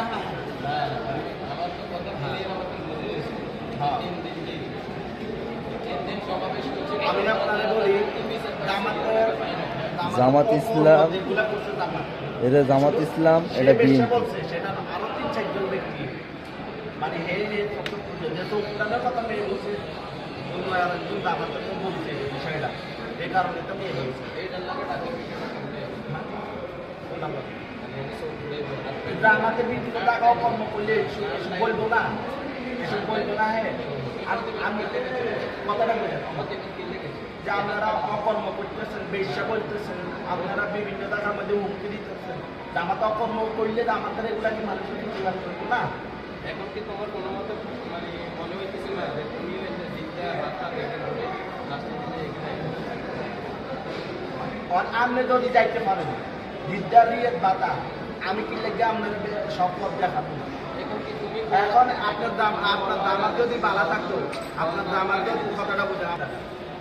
আমার তো কথা ক্লিয়ার আমাকে বুঝে গেছে। 3 দিন দিন 3 দিন সমাবেশ করছে। আমি আপনারা বলি জামাত ইসলাম, যেগুলা করছে জামাত, এটা জামাত ইসলাম, এটা সে বেশি বিএনপি। বলছে সেটা আরো 3-4 জন ব্যক্তি মানে যে চৌকিদারের কথা মেয়ে বলছে অন্য আরেকজন জামাতের বলছে বিষয়টা, এই কারণে তো মেয়ে বলছে এইটার লাগে টাকা কিন্তু আমাকে বিভিন্ন টাকা কর্ম করলে এসব বলবো না, এসব বলবো না। হ্যাঁ, আমি কথাটা বলেন আমাকে কি লিখেছে যে আপনারা অকর্ম করতেছেন, বেশ্যা বলতেছেন, আপনারা বিভিন্ন টাকার মধ্যে হুমকি দিতেছেন। জামাত অকর্ম করলে আমাদের এগুলা কি মানুষের প্রতিবাদ করবো না? এখন কি তোমার কোনো মতে মানে মনে হইতেছিল না যে তুমি ওই যে দিকটা হাতটা দেখে ধরে লাস্টের দিনে এখানে আর আপনি যদি যাইতে পারেন বিদ্যালয়ের বাতা, আমি কি লেগে আপনার সব পথ দেখাবো না। এখন কি তুমি এখন আপনার দামার যদি বালা থাকতো, আপনার দামার যদি কথাটা বোঝা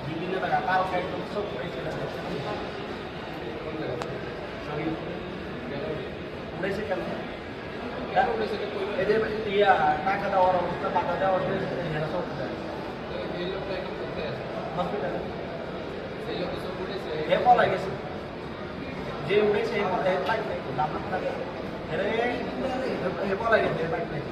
বিভিন্ন টাকা কালকে একদম সব উড়েছে কেন? কেন বলেছে যে কই এই যে ইয়া টাকা দেওয়ার অবস্থা, বাটা দেওয়ার হেরা সব এই লোকটা এখন কোথায় আছে? হসপিটালে এই লোক সব উঠেছে হে পলাই গেছে, যে উড়েছে এই বাইক নেই, দাম থাকে হে পলাই গেছে বাইক নেই।